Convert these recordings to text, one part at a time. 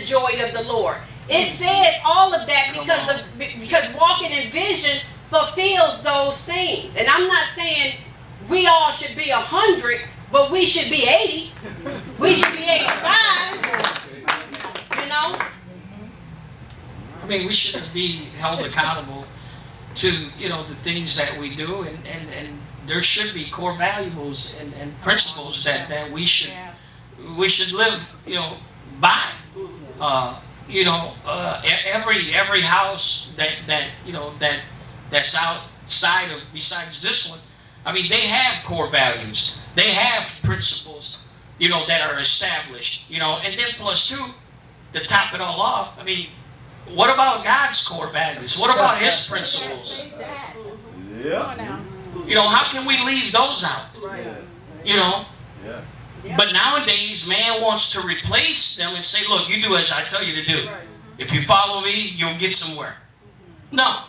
the joy of the Lord. It says all of that because walking in vision fulfills those things. And I'm not saying we all should be 100, but we should be 80. We should be 85. You know? I mean, we shouldn't be held accountable to, you know, the things that we do, and there should be core values and principles that we should live, you know, by. You know, every house that you know that's outside of, besides this one, I mean, they have core values, they have principles, you know, that are established, you know, and then plus two, to top it all off, I mean, what about God's core values? What about His principles? Yeah. You know, how can we leave those out? You know? But nowadays, man wants to replace them and say, look, you do as I tell you to do. If you follow me, you'll get somewhere. No.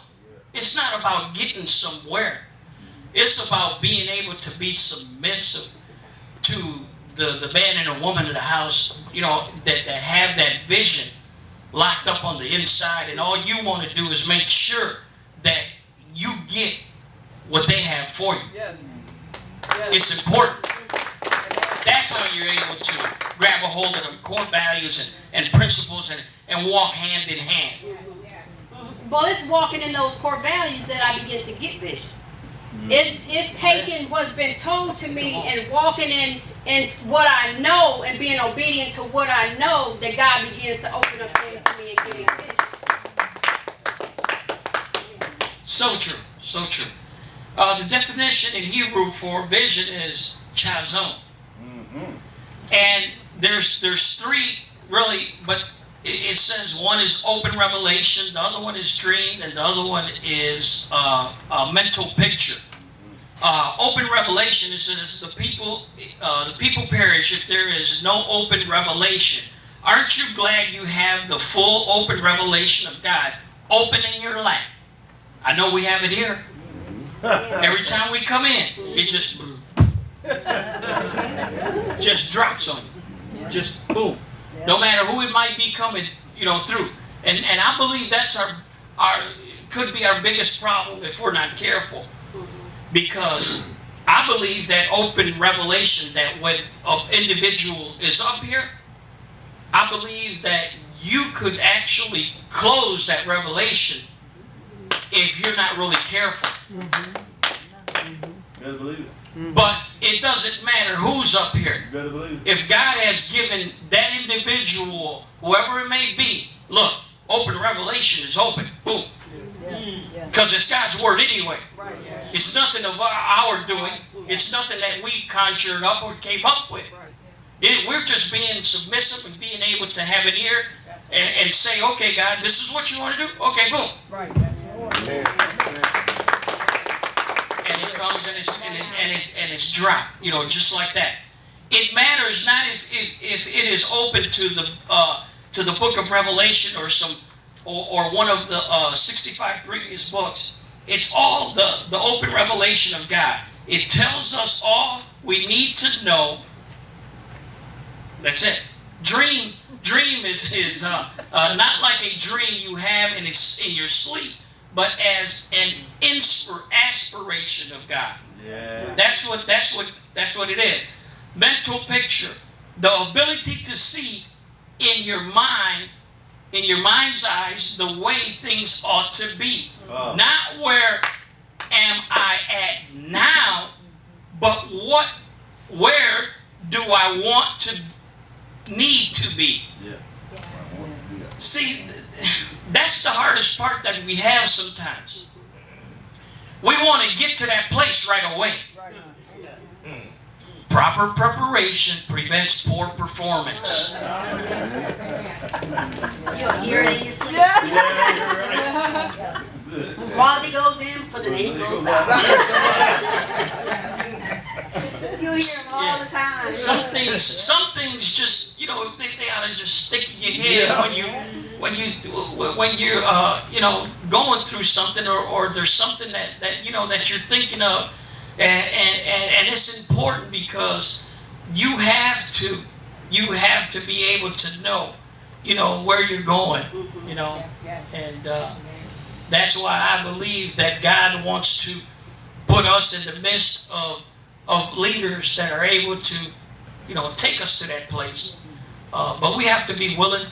It's not about getting somewhere. It's about being able to be submissive to the man and the woman of the house, you know, that have that vision locked up on the inside, and all you want to do is make sure that you get what they have for you. Yes. It's important. That's how you're able to grab a hold of them core values and principles and walk hand in hand. Well, it's walking in those core values that I begin to get vision. It's taking what's been told to me and walking in what I know and being obedient to what I know, that God begins to open up things to me and give me vision. So true, so true. The definition in Hebrew for vision is chazon. And there's three really, but it says one is open revelation, the other one is dream, and the other one is a mental picture. Open revelation is the people perish if there is no open revelation. Aren't you glad you have the full open revelation of God open in your lap? I know we have it here. Every time we come in, it just drops on you. Just boom. No matter who it might be coming, you know, through. And I believe that's our could be our biggest problem if we're not careful. Because I believe that open revelation, that when an individual is up here, I believe that you could actually close that revelation if you're not really careful. Gotta believe it. But it doesn't matter who's up here. You gotta believe it. If God has given that individual, whoever it may be, look, open revelation is open. Boom. Because it's God's word anyway. It's nothing of our doing. It's nothing that we conjured up or came up with. We're just being submissive and being able to have an ear and say, okay, God, this is what you want to do? Okay, boom. And it comes and it's dropped, you know, just like that. It matters not if it is open to the book of Revelation or one of the 65 previous books. It's all the open revelation of God. It tells us all we need to know. That's it. Dream is not like a dream you have in your sleep, but as an aspiration of God. Yeah. That's what it is. Mental picture, the ability to see in your mind, in your mind's eyes, the way things ought to be. Oh. Not where am I at now, but where do I want to need to be? Yeah. See, that's the hardest part that we have sometimes. We want to get to that place right away. Proper preparation prevents poor performance. You'll hear it in your sleep. The quality goes in for the name goes out. You hear them all the time. Some things just, you know, they ought to just stick in your head when you're you know, going through something or there's something that you know that you're thinking of. And it's important because you have to be able to know you know, where you're going, you know. And that's why I believe that God wants to put us in the midst of leaders that are able to, you know, take us to that place. But we have to be willing,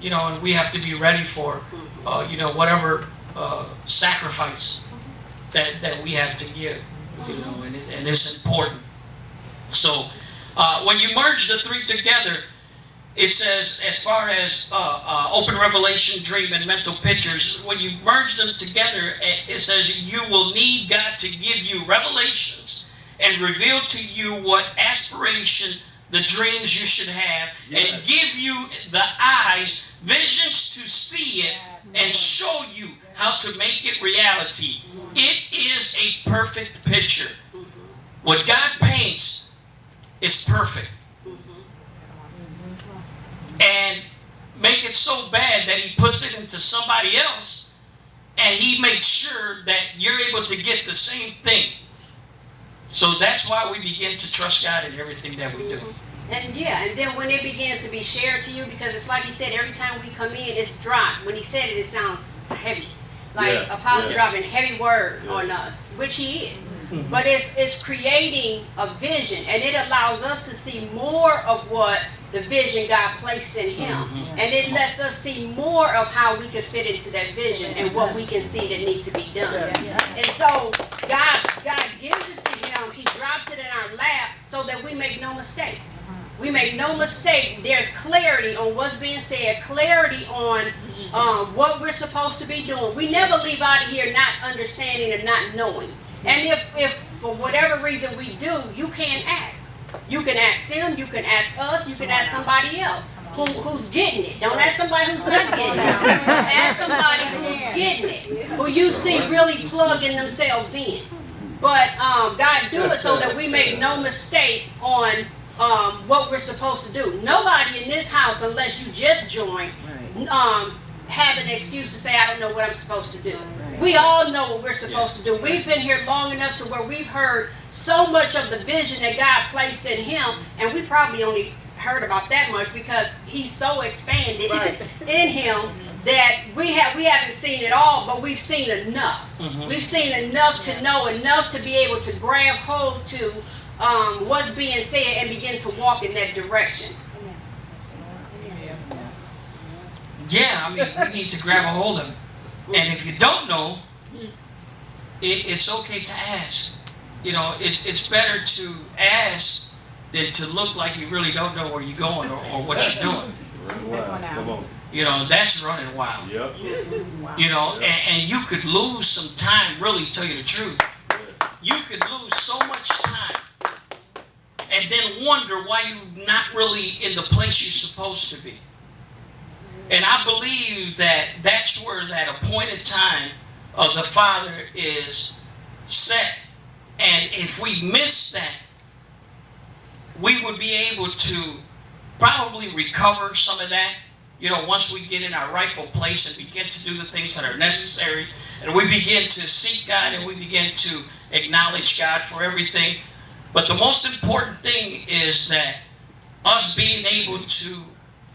you know, and we have to be ready for, you know, whatever sacrifice that we have to give, you know, and it's important. So when you merge the three together, it says, as far as open revelation, dream, and mental pictures, when you merge them together, it says you will need God to give you revelations and reveal to you what aspiration, the dreams you should have, and give you the eyes, visions to see it, and show you how to make it reality. It is a perfect picture. What God paints is perfect. And make it so bad that he puts it into somebody else, and he makes sure that you're able to get the same thing. So that's why we begin to trust God in everything that we do. And and then when it begins to be shared to you, because it's like he said, every time we come in, it's dropped. When he said it, it sounds heavy. Like Apostle dropping heavy word on us, which he is. But it's creating a vision, and it allows us to see more of what the vision God placed in him. And it lets us see more of how we can fit into that vision and what we can see that needs to be done. And so God gives it to him. He drops it in our lap so that we make no mistake. We make no mistake. There's clarity on what's being said, clarity on what we're supposed to be doing. We never leave out of here not understanding and not knowing. And if for whatever reason we do, you can ask. You can ask them, you can ask us, you can ask somebody else who's getting it. Don't ask somebody who's not getting it. Ask somebody who's getting it, who you see really plugging themselves in. But God do it so that we make no mistake on what we're supposed to do. Nobody in this house, unless you just joined, have an excuse to say, I don't know what I'm supposed to do. We all know what we're supposed to do. We've been here long enough to where we've heard so much of the vision that God placed in him, and we probably only heard about that much because he's so expanded in him that we haven't seen it all, but we've seen enough. We've seen enough to know, enough to be able to grab hold to what's being said and begin to walk in that direction. Yeah, I mean, we need to grab a hold of it. And if you don't know, it's okay to ask. You know, it's better to ask than to look like you really don't know where you're going or what you're doing. You know, that's running wild. You know, and you could lose some time, really, tell you the truth. You could lose so much time and then wonder why you're not really in the place you're supposed to be. And I believe that that's where that appointed time of the Father is set. And if we miss that, we would be able to probably recover some of that, you know, once we get in our rightful place and begin to do the things that are necessary. And we begin to seek God and we begin to acknowledge God for everything. But the most important thing is that us being able to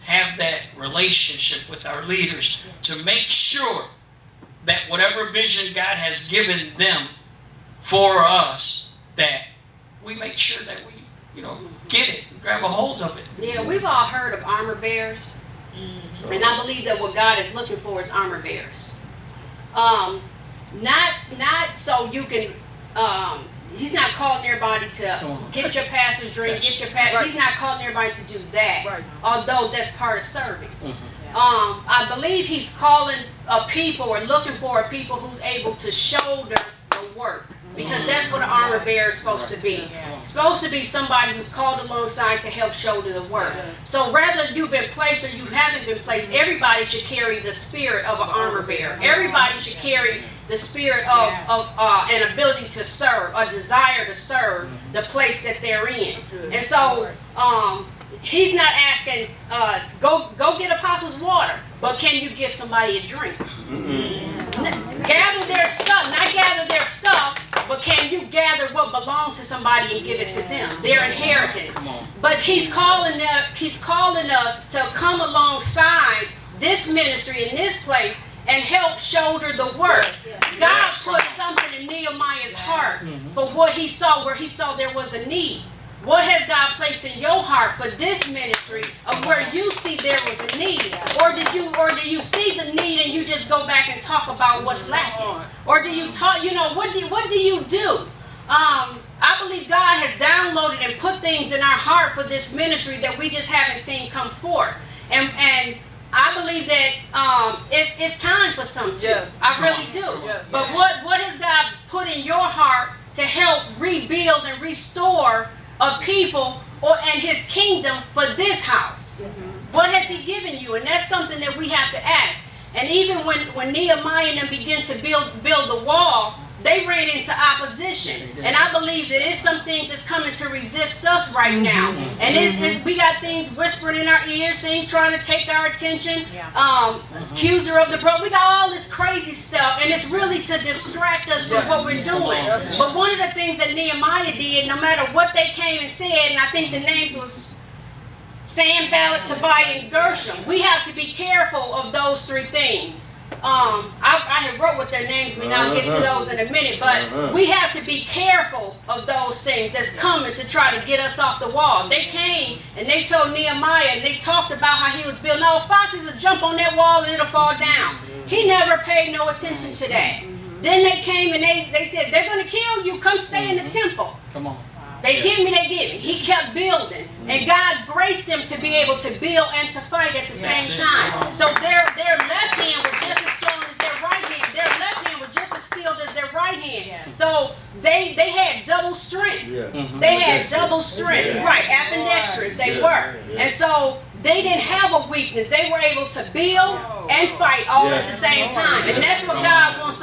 have that relationship with our leaders to make sure that whatever vision God has given them for us, that we make sure that we, you know, get it, grab a hold of it. Yeah, we've all heard of armor bearers, and I believe that what God is looking for is armor bearers. Not so you can. He's not calling everybody to get your pastor's dream, get your pastor. He's not calling everybody to do that, although that's part of serving. I believe he's calling a people or looking for a people who's able to shoulder the work, because that's what an armor bearer is supposed to be. It's supposed to be somebody who's called alongside to help shoulder the work. So rather you've been placed or you haven't been placed, everybody should carry the spirit of an armor bearer. Everybody should carry the spirit of an ability to serve, a desire to serve the place that they're in. And so he's not asking, go get apostles water, but can you give somebody a drink? Gather their stuff, not gather their stuff, but can you gather what belongs to somebody and give it to them, their inheritance? But he's calling us to come alongside this ministry in this place and help shoulder the work. God put something in Nehemiah's heart for what he saw, where he saw there was a need. What has God placed in your heart for this ministry of where you see there was a need? Or do you see the need and you just go back and talk about what's lacking? Or do you talk, what do you do? I believe God has downloaded and put things in our heart for this ministry that we just haven't seen come forth. And I believe that it's time for something. Yes. I really do. Yes. But what has God put in your heart to help rebuild and restore a people and his kingdom for this house? What has he given you? And that's something that we have to ask. And even when Nehemiah and them began to build the wall, they ran into opposition. And I believe that it's some things that's coming to resist us right now. And we got things whispering in our ears, things trying to take our attention, accuser of the brother. We got all this crazy stuff, and it's really to distract us from what we're doing. But one of the things that Nehemiah did, no matter what they came and said, and I think the names was Sanballat, Tobiah, and Gershom, we have to be careful of those three things. I have wrote what their names mean. I'll get to those in a minute, but we have to be careful of those things that's coming to try to get us off the wall. They came and they told Nehemiah, and they talked about how he was building. No, foxes will jump on that wall and it'll fall down. He never paid no attention to that. Then they came and they said, they're going to kill you. Come stay in the temple. Come on. They give me. He kept building. And God graced them to be able to build and to fight at the same time. So their left hand was just as strong as their right hand. Their left hand was just as skilled as their right hand. So they had double strength. They had double strength. Right, ambidextrous they were. And so they didn't have a weakness. They were able to build and fight all at the same time. And that's what God wants